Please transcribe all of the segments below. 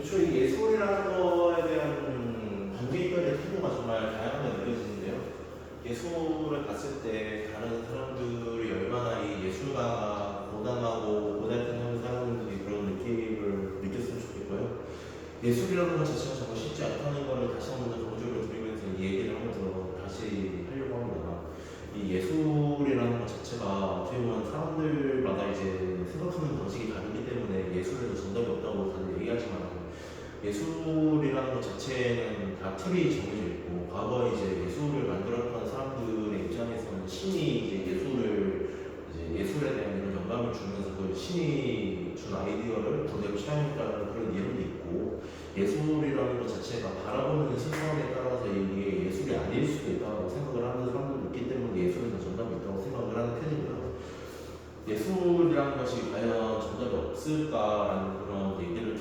애초에 예술이라는 거에 대한 관객들의 태도가 정말 다양하게 느껴지는데요. 예술을 봤을 때 다른 사람들이 얼마나 이 예술가가 고단하고 고달픈 사람들이 그런 느낌을 느꼈으면 좋겠고요. 예술이라는 것 자체가 정말 쉽지 않다는 것을 다시 한번 강조를 드리면서 이 얘기를 한번 더 다시 하려고 합니다. 이 예술이라는 것 자체가 어떻게 보면 사람들마다 이제 생각하는 방식이 다르기 때문에 예술에도 정답이 없다고 다들 얘기하지만 예술이라는 것 자체는 다 틀이 정해져 있고 과거에 이제 예술을 만들었던 사람들의 입장에서는 신이 이제 예술에 대한 이런 영감을 주면서 그 신이 준 아이디어를 그대로 차용했다는 그런 이론도 있고 예술이라는 것 자체가 바라보는 시선에 따라서 이게 예술이 아닐 수도 있다고 생각을 하는 사람들도 있기 때문에 예술에는 정답이 있다고 생각을 하는 편이고요. 예술이라는 것이 과연 정답이 없을까라는 그런 얘기를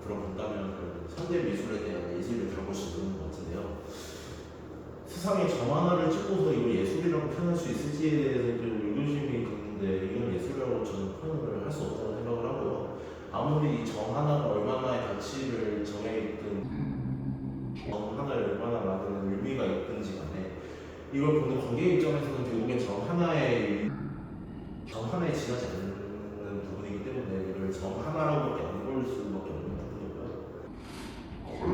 들어본다면 현대 미술에 대한 예시를 들어볼 수 있는 것 같은데요. 세상에 점 하나를 찍고서 이걸 예술이라고 표현할 수 있을지에 대해서 좀 의구심이 드는데 이건 예술이라고 저는 표현을 할 수 없다고 생각을 하고요. 아무리 이 점 하나가 얼마나의 가치를 정해있든 점 하나에 얼마나 많은 의미가 있든지 간에 이걸 보는 관객 입장에서는 결국엔 점 하나에 지나지 않는 부분이기 때문에 이걸 점 하나라고밖에 안 볼 수밖에 없는 부분이고요.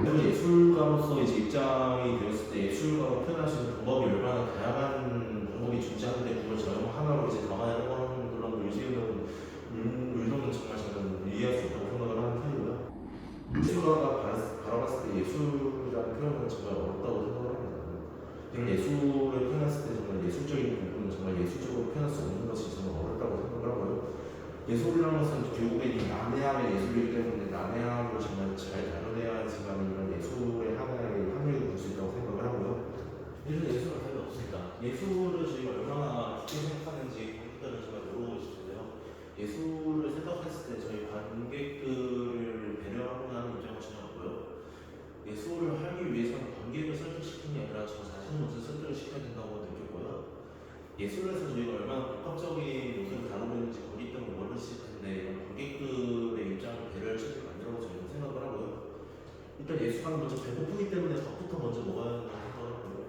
그리고 예술가로서 이제 입장이 되었을 때 예술가로 표현할 수 있는 방법이 얼마나 다양한 방법이 존재하는데 그걸 점 하나로 이제 담아내려고 하는 그런 의도는 정말 저는 이해할 수 없다고 생각을 하는 편이고요. 예술가가 바라봤을 때 예술이라는 표현은 정말 어렵다고 생각을 합니다. 이런 예술을 표현했을 때 정말 예술적인 부분은 정말 예술적으로 표현할 수 없는 것이 정말 어렵다고 생각을 하고요. 예술이라는 것은 결국에 이 난해함의 예술이기 때문에 난해함을 정말 잘 다뤄내야지만 이런 예술의 하나의 확률을 볼 수 있다고 생각을 하고요. 이런 예술은 답이 없습니다. 예술을 저희가 얼마나 깊게 생각하는지 관객들은 정말 물어보고 싶은데요. 예술을 생각했을 때 저희 관객들을 배려하고 하는 입장은 전혀 없고요. 예술을 하기 위해서는 관객을 설득시키는 게 아니라 저 자신을 먼저 설득을 시켜야 된다고 느꼈고요. 예술에서 저희가 얼마나 복합적인 요소를 다루고 있는지 거기 때문에 모르실 텐데 관객들의 입장을 배려할 책을 만들어서 저희는 생각을 하고요. 일단 예술가는 먼저 배고프기 때문에 밥부터 먼저 먹어야 한다고 생각을 하고요.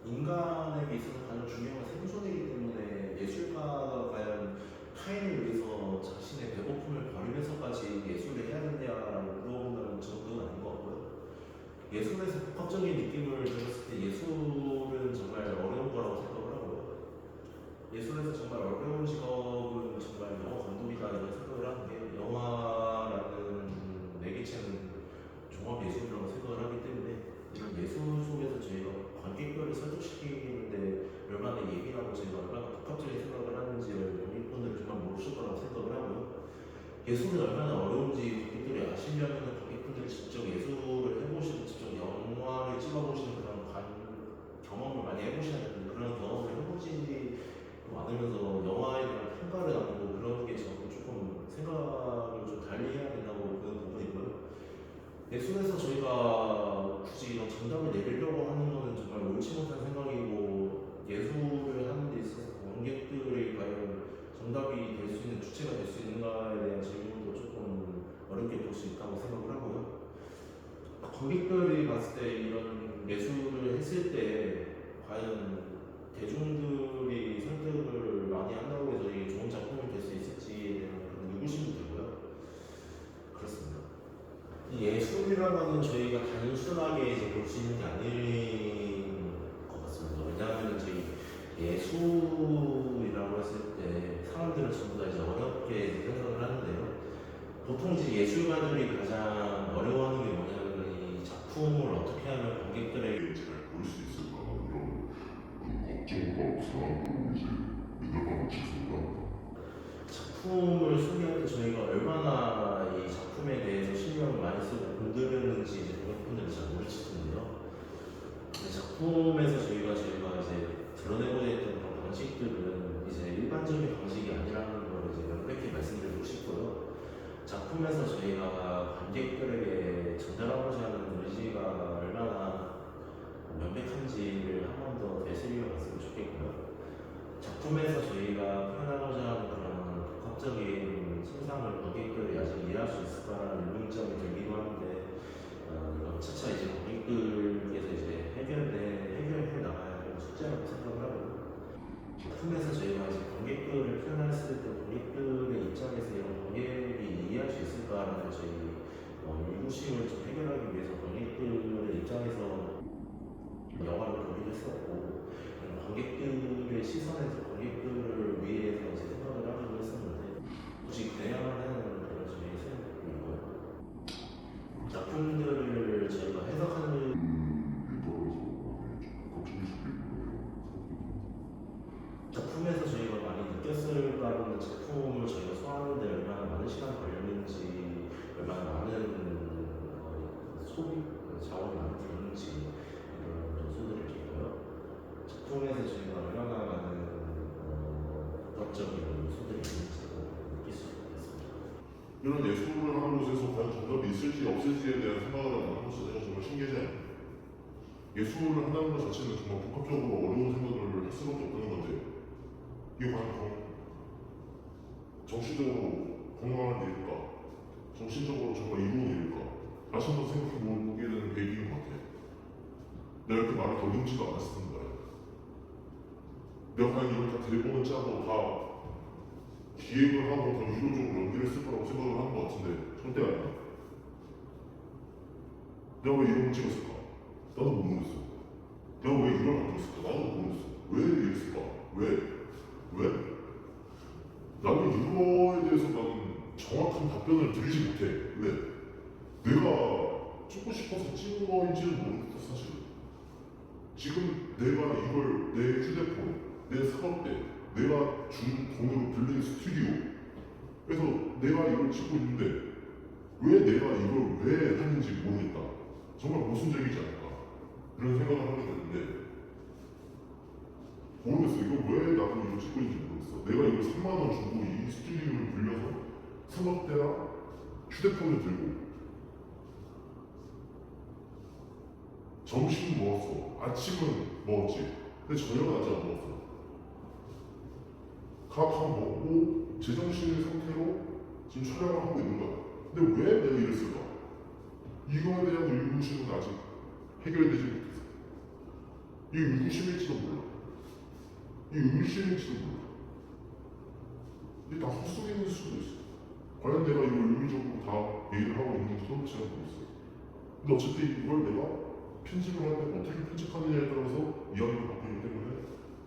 인간에게 있어서 가장 중요한 생존이기 때문에 예술가가 과연 타인을 위해서 자신의 배고픔을 버리면서까지 예술을 해야 되냐라고 물어본다면 저는 그건 아닌 것 같고요. 예술에서 복합적인 느낌을 들었을 때 예술은 정말 어려운 거라고 생각을 하고요. 예술에서 정말 어려운 직업은 정말 영화 감독이다 이런 생각을 하는 게 영화라는 매개체는 종합 예술이라고 생각을 하기 때문에 이런 예술 속에서 저희가 관객들을 설득시키는데 얼마나 예민하고 저희가 얼마나 복합적인 생각을 하는지를 관객분들이 정말 모르실 거라고 생각을 하고요. 예술이 얼마나 어려운지 관객들이 아시려면 관객분들이 직접 예술을 해보시고 직접 영화를 찍어보시는 그런 경험을 많이 해보셔야 되는데 그런 경험을 해보시지 않으면서 영화에 대한 평가를 나누고 그런 게 저는 조금 생각을 좀 달리 해야 된다고 보는 부분이고요. 예술에서 저희가 굳이 이런 정답을 내리려고 하는 것은 정말 옳지 못한 생각이고 예술을 하는 데 있어서 관객들이 과연 정답이 될 수 있는 주체가 될 수 있는가에 대한 질문도 조금 어렵게 볼 수 있다고 생각을 하고요. 관객들이 봤을 때 이런 예술을 했을 때 과연 대중들이 선택을 많이 한다고 해서 이게 좋은 작품이 될 수 있을지에 대한 그런 의구심도 들고요. 그렇습니다. 이 예술이라는 저희가 단순하게 이제 볼 수 있는 게 아닌 것 같습니다. 왜냐하면 저희 예술이라고 했을 때 사람들은 전부 다 이제 어렵게 생각을 하는데요. 보통 이제 예술가들이 가장 어려워하는 게 뭐냐면 이 작품을 어떻게 하면 관객들에게 잘 볼 수 있을까 이런 걱정과 불안으로 이제 민감한 짓입니다. 작품을 소개할 때 저희가 얼마나 이 작품에 대해서 신경을 많이 쓰고 공들였는지 이제 관객분들이 잘 모르실 텐데요. 작품에서 저희가 이제 드러내고자 했던 그런 방식들은 이제 일반적인 방식이 아니라는 걸 이제 명백히 말씀드리고 싶고요. 작품에서 저희가 관객들에게 전달하고자 하는 의지가 얼마나 명백한지를 한 번 더 되새겨 봤으면 좋겠고요. 작품에서 저희가 표현하고자 하는 그런 복합적인 세상을 관객들이 아직 이해할 수 있을까라는 의문점이 들기도 합니다. 제정신을 좀 해결하기 위해서 관객들의 입장에서 영화를 보기도 했었고 관객들의 시선에서 관객들을 위해서 이제 생각을 하기도 했었는데 굳이 그래야만 하는 그런 점이 생각이고요. 작품들을 저희가 해석하는 작품에서 저희가 많이 느꼈을까라는 작품을 저희가 소화하는데 얼마나 많은 시간이 걸렸는지 얼마나 많은 소비 자원이 많이 들었는지 이런 요소들을 저희가요 작품에서 저희가 얼마나 많은 복합적인 요소들이 있는지 느낄 수 있겠습니다. 이런 예술을 하는 곳에서 과연 정답이 있을지 없을지에 대한 생각을 하는 것 자체가 정말 신기하지 않아요. 예술을 한다는 것 자체는 정말 복합적으로 어려운 생각을 할 수밖에 없다는 건데 이게 과연 정신적으로 건강한 일일까? 정신적으로 정말 이로운 일일까? 다시 한번 생각해보게 되는 계기인 것 같아요. 내가 이렇게 말을 더듬지도 않았을 텐데 내가 과연 이걸 다 대본을 짜고 다 기획을 하고 더 유도적으로 연기를 했을 거라고 생각을 하는 것 같은데 절대 아니야. 내가 왜 이런 걸 찍었을까? 나도 모르겠어. 내가 왜 이걸 만들었을까? 나도 모르겠어. 왜 이랬을까? 왜? 나는 이거에 대해서 나는 정확한 답변을 드리지 못해. 왜? 내가 찍고 싶어서 찍은 거인지는 모르겠어 사실. 지금 내가 이걸 내 휴대폰, 내 사업대, 내가 준 돈으로 빌린 스튜디오에서 내가 이걸 찍고 있는데 왜 내가 이걸 왜 하는지 모르겠다. 정말 모순적이지 않을까 그런 생각을 하게 되는데 모르겠어. 이거 왜 나도 이걸 찍고 있는지 모르겠어. 내가 이걸 3만 원 주고 이 스튜디오를 빌려서 사업대랑 휴대폰을 들고 점심 먹었어. 아침은 먹었지. 근데 저녁은 아직 안 먹었어. 다 먹고 제정신의 상태로 지금 촬영을 하고 있는 거야. 근데 왜 내가 이랬을까? 이거에 대한 의구심은 아직 해결되지 못했어. 이 의구심일지도 몰라. 이 의심일지도 몰라. 이게 다 헛소리일 수도 있어. 과연 내가 이걸 의미적으로 다 얘기를 하고 있는지도 잘 모르겠어. 근데 어쨌든 이걸 내가 편집을 할 때 어떻게 편집하느냐에 따라서 이야기를 바꾸기 때문에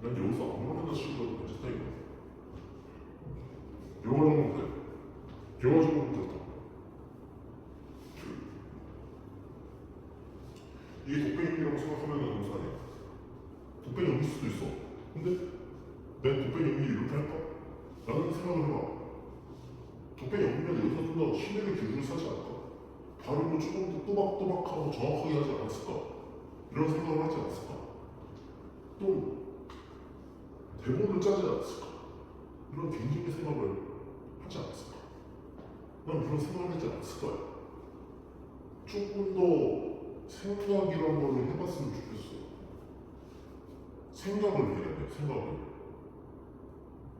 난 여기서 아무거나 치고도 괜찮다 이거야. 영화적으로 그래. 영화적으로 그렇다. 이게 독백용이라고 생각하면 음산이야. 독백용일 수도 있어. 근데 내 독백용이 이렇게 할까? 라는 생각을 해봐. 독백용이면 여기서 좀 더 힘에게 기준을 사지 않을까? 발음을 조금 더 또박또박하고 정확하게 하지 않았을까? 이런 생각을 하지 않았을까? 또 대본을 짜지 않았을까? 이런 개인적인 생각을 하지 않았을까? 난 그런 생각을 하지 않았을 거야. 조금 더 생각이란 걸 해봤으면 좋겠어. 생각을 해야 돼, 생각을.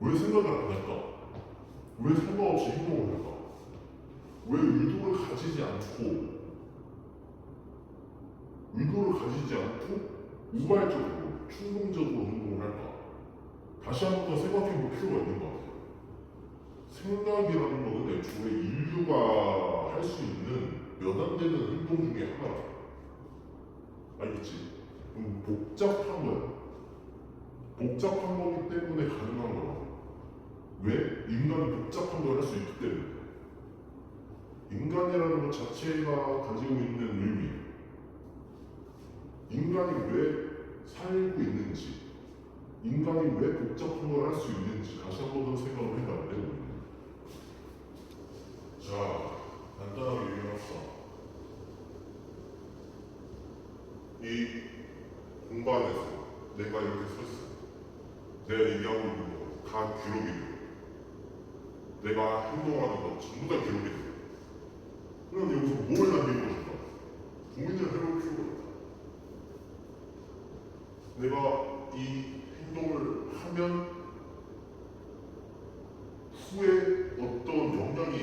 왜 생각을 안 할까? 왜 생각 없이 행동을 할까? 왜 의도를 가지지 않고 우발적으로, 충동적으로 행동을 할까? 다시 한 번 더 생각해 볼 필요가 있는 것 같아요. 생각이라는 것은 애초에 인류가 할 수 있는 몇 안 되는 행동 중에 하나야. 알겠지? 복잡한 거야. 복잡한 거기 때문에 가능한 거야. 왜? 인간이 복잡한 걸 할 수 있기 때문에. 인간이라는 것 자체가 가지고 있는 의미, 인간이 왜 살고 있는지, 인간이 왜 복잡한 걸 할 수 있는지 다시 한 번 더 생각을 해봐야 돼. 자, 간단하게 얘기해봅시다. 이 공간에서 내가 이렇게 서 있어. 내가 얘기하고 있는 거 다 기록이 돼. 내가 행동하는 거 전부 다 기록이 돼. 그럼 여기서 뭘 남기고 싶다? 고민을 해볼 필요가 있다. 내가 이 행동을 하면 후에 어떤 영향이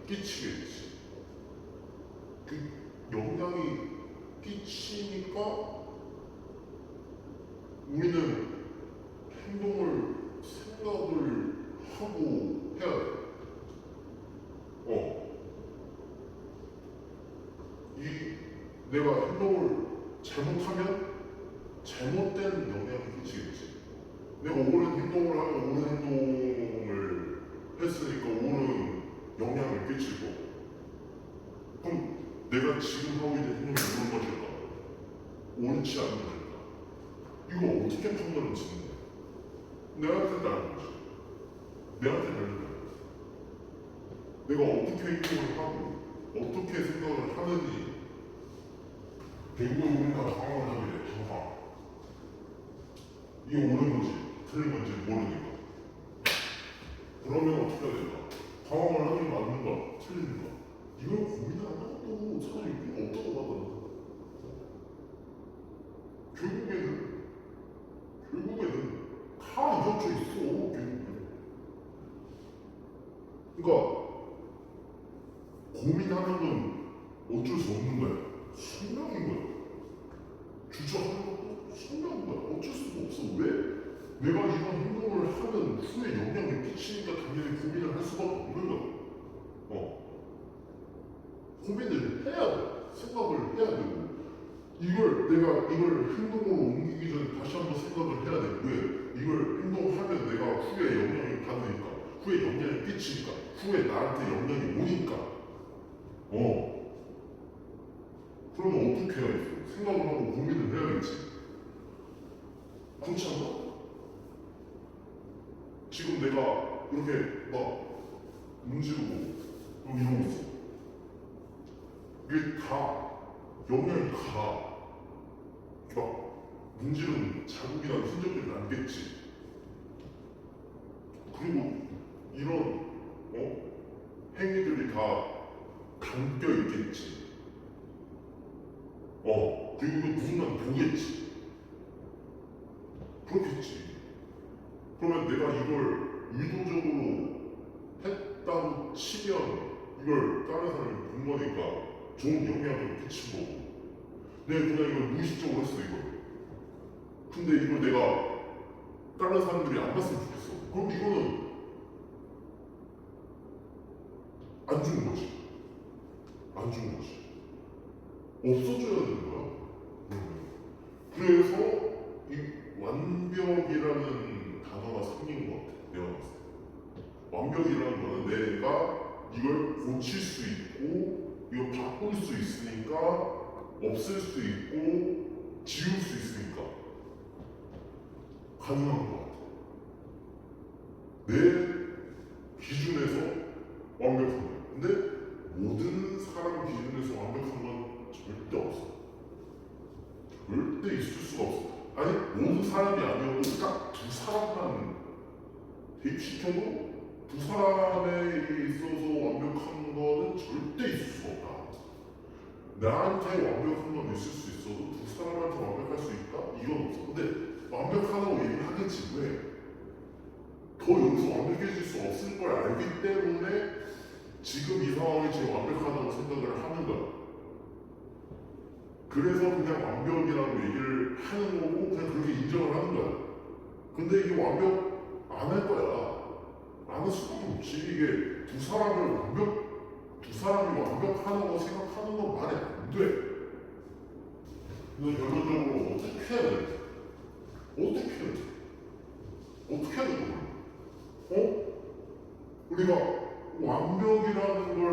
끼치겠지. 그 영향이 끼치니까 우리는 행동을 생각을 하고 해야 돼. 내가 행동을 잘못하면 잘못된 영향을 끼치겠지. 내가 옳은 행동을 하면 옳은 행동을 했으니까 옳은 영향을 끼치고, 그럼 내가 지금 하고 있는 행동이 옳은 것일까? 옳지 않은 것일까? 이거 어떻게 판단을 짓는 거야? 내한테 다른 거지. 내한테 다른 거야. 내가 어떻게 행동을 하고 어떻게 생각을 하느니, 결국은 우리가 상황을 하게 돼. 상황. 이게 옳은 건지 틀린 건지 모르니까. 그러면 어떻게 해야 될까? 상황을 하는 게 맞는가 틀린가? 이걸 고민하는 것도 사실 의미가 없다고 하더라고. 결국에는 다 이어져 있어. 결국엔. 그러니까 고민하는 건 어쩔 수 없는 거야. 숙명인 거야. 주저하는 것도 숙명인 거야. 어쩔 수가 없어. 왜? 내가 이런 행동을 하면 후에 영향을 끼치니까 당연히 고민을 할 수밖에 없는 거야. 고민을 해야 돼. 생각을 해야 되고, 내가 이걸 행동으로 옮기기 전에 다시 한번 생각을 해야 돼. 왜? 이걸 행동하면 내가 후에 영향을 받으니까, 후에 영향을 끼치니까, 후에 나한테 영향이 오니까. 그러면 어떻게 해야겠어? 생각을 하고 고민을 해야겠지. 그렇지 않나? 지금 내가 이렇게 막 문지르고 이러고 있어. 이게 다 영향이 가. 막 문지르는 자국이나 흔적들이 남겠지. 그리고 이런 행위들이 다 담겨 있겠지. 그리고 누군가 보겠지. 그렇겠지. 그러면 내가 이걸 의도적으로 했다고 치면 이걸 다른 사람이 본 거니까 좋은 영향을 끼친 거고, 내가 그냥 이걸 무의식적으로 했어, 이걸. 근데 이걸 내가 다른 사람들이 안 봤으면 좋겠어. 그럼 이거는 안 좋은 거지. 안 좋은 거지. 없어져야 되는 거야. 그래서 이 완벽이라는 단어가 생긴 것 같아. 내가 봤을 때. 완벽이라는 거는 내가 이걸 고칠 수 있고, 이걸 바꿀 수 있으니까, 없앨 수 있고, 지울 수 있으니까 가능한 것 같아. 내 기준에서 완벽한 거야. 근데 모든 사람 기준에서 완벽한 건 절대 없어. 절대 있을 수가 없어. 아니, 모든 사람이 아니어도 딱 두 사람만 대입시켜도 두 사람에 있어서 완벽한 거는 절대 있을 수가 없다. 나한테 완벽한 건 있을 수 있어도 두 사람한테 완벽할 수 있다? 이건 없어. 근데 완벽하다고 얘기를 하겠지. 왜? 더 여기서 완벽해질 수 없을 걸 알기 때문에 지금 이 상황이 제일 완벽하다고 생각을 하는 거야. 그래서 그냥 완벽이라고 얘기를 하는 거고, 그냥 그렇게 인정을 하는 거야. 근데 이게 완벽 안 할 거야. 안 할 수밖에 없지. 이게 두 사람이 완벽하다고 생각하는 건 말이 안 돼. 그래서 결론적으로 어떻게 해야 돼? 어떻게 해야 돼? 어떻게 해야 돼? 우리가 완벽이라는 걸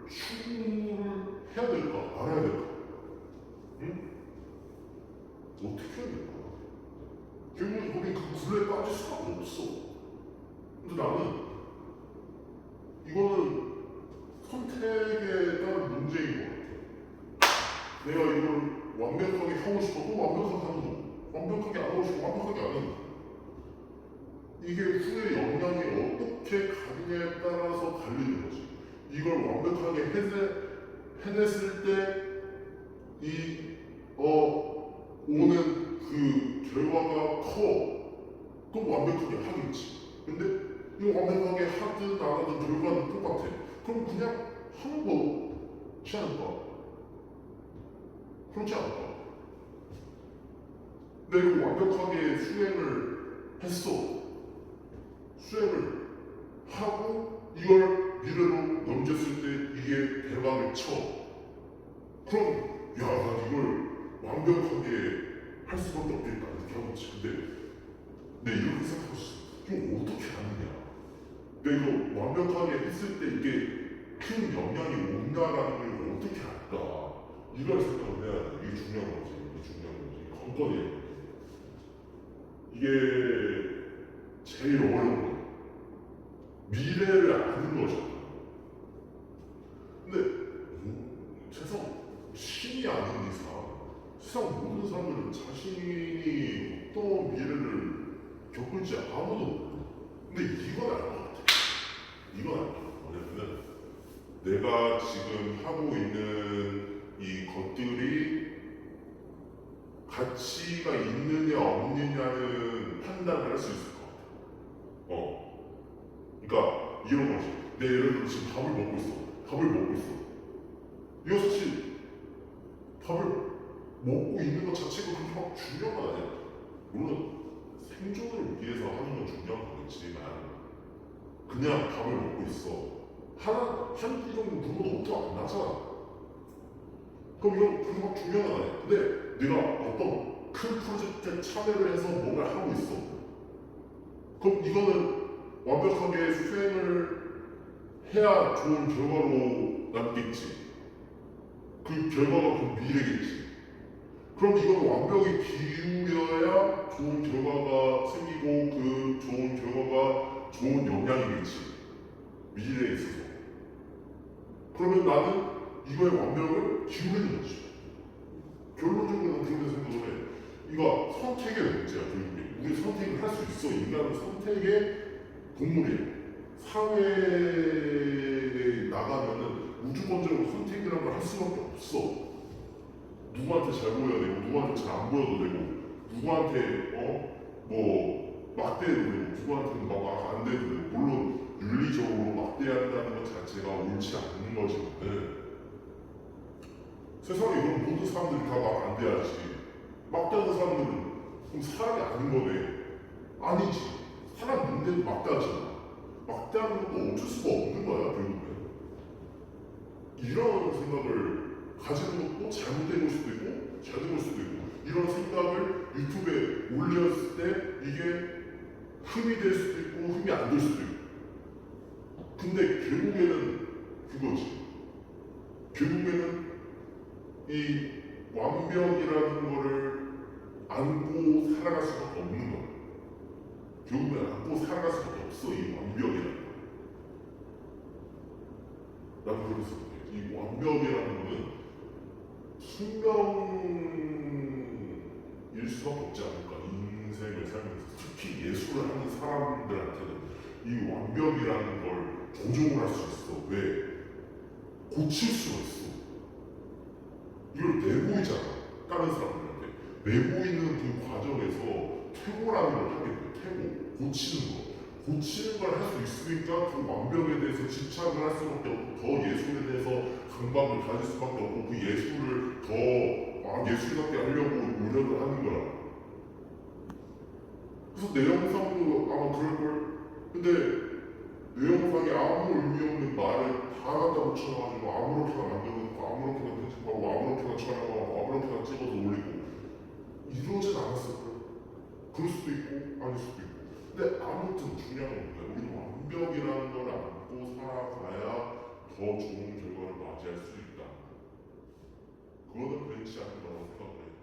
추구를 해야 될까? 알아야 될까? 응? 어떻게 해야 될까? 결국 우리 그 굴레에 빠질 수가 없어. 근데 나는 이거는 선택에 따른 문제인 것 같아. 내가 이걸 완벽하게 하고 싶어도 완벽하게 하는 거고, 완벽하게 안 하고 싶어 완벽하게 안 하는 거. 이게 후에 영향이 어떻게 가느냐에 따라서 달리는 거지. 이걸 완벽하게 해냈을 때 오는 그 결과가 커. 그럼 완벽하게 하겠지. 근데 이거 완벽하게 하든 안 하든 결과는 똑같아. 그럼 그냥 하는 거지 않을까? 그렇지 않을까? 내가 이거 완벽하게 수행을 했어. 수행을 하고 이걸 미래로 넘겼을 때 이게 대박을 쳐. 그럼 야, 난 이걸 완벽하게 할 수밖에 없겠다 이렇게 하고 있지. 근데 이렇게 생각할 수 있어. 이거 어떻게 하느냐. 내가 이거 완벽하게 했을 때 이게 큰 영향이 온다라는 걸 어떻게 알까. 이걸 생각을 해야 돼. 이게 중요한 거지. 이게 중요한 거지. 관건이에요. 이게 제일 어려운 거. 미래를 아는 거죠. 근데 세상 신이 아닌 이상 세상 모든 사람들은 자신이 어떤 미래를 겪을지 아무도 몰라. 근데 이건 알 것 같아. 이건 알 것 같아. 뭐냐면은 내가 지금 하고 있는 이 것들이 가치가 있느냐 없느냐는 판단을 할 수 있을 것 같아. 그러니까 이런 거지. 내 예를 들어 지금 밥을 먹고 있어. 밥을 먹고 있어. 이거 사실 밥을 먹고 있는 것 자체가 그렇게 막 중요한 건 아니야. 물론 생존을 위해서 하는 건 중요한 거겠지만 그냥 밥을 먹고 있어. 한끼 정도 굶어도 엄청 안 나잖아. 그럼 이건 그렇게 막 중요한 건 아니야. 근데 내가 어떤 큰 프로젝트에 참여를 해서 뭔가를 하고 있어. 그럼 이거는 완벽하게 수행을 해야 좋은 결과로 남겠지. 그 결과가 그 미래겠지. 그럼 이건 완벽히 기울여야 좋은 결과가 생기고 그 좋은 결과가 좋은 영향이겠지. 미래에 있어서. 그러면 나는 이거의 완벽을 기울이는 거지. 결론적으로는 그렇게 생각을 해. 이거 선택의 문제야, 결국에. 우리 선택을 할 수 있어. 인간은 선택의 동물이에요. 사회에 나가면은 무조건적으로 선택이라는 걸 할 수밖에 없어. 누구한테 잘 보여야 되고, 누구한테 잘 안 보여도 되고, 누구한테 뭐 막대도 되고, 누구한테는 막 안 돼도 되고. 물론 윤리적으로 막대한다는 것 자체가 옳지 않는 거지만 세상에 그럼 모든 사람들이 다 막 안 돼야지. 막대하는 사람들은 그럼 사람이 아닌 거네. 아니지. 사람 문제도 막대하잖아. 막대하는 것도 어쩔 수가 없는 거야, 결국은. 이런 생각을 가지는 것도 잘못된 걸 수도 있고, 잘된 걸 수도 있고, 이런 생각을 유튜브에 올렸을 때 이게 흠이 될 수도 있고, 흠이 안 될 수도 있고. 근데 결국에는 그거지. 결국에는 이 완벽이라는 거를 안고 살아갈 수밖에 없는 거야. 결국엔 안고 살아갈 수밖에 없어, 이 완벽이라는 거. 나는 그렇게 생각해. 이 완벽이라는 거는 숙명일 수밖에 없지 않을까. 인생을 살면서 특히 예술을 하는 사람들한테는 이 완벽이라는 걸 조종을 할 수 있어. 왜? 고칠 수가 있어. 이걸 내보이잖아. 다른 사람들한테. 내보이는 그 과정에서 퇴고라는 걸 하게 돼. 퇴고. 고치는 거. 고치는 걸 할 수 있으니까 그 완벽에 대해서 집착을 할 수밖에 없고 더 예술에 대해서 강박을 가질 수밖에 없고 그 예술을 더 예술답게 하려고 노력을 하는 거야. 그래서 내 영상도 아마 그럴걸. 근데 내 영상에 아무 의미 없는 말을 다 갖다 붙여가지고 아무렇게나 만들어놓고 아무렇게나 편집하고 아무렇게나 촬영하고 아무렇게나 찍어서 올리고 이러진 않았을 거야. 그럴 수도 있고 아닐 수도 있고. 근데 아무튼 중요한 건 뭐야? 우리는 완벽이라는 걸 안고 살아가야 더 좋은 결과를 맞이할 수 있다. 그거는 그렇지 않은 거라고 생각을 해.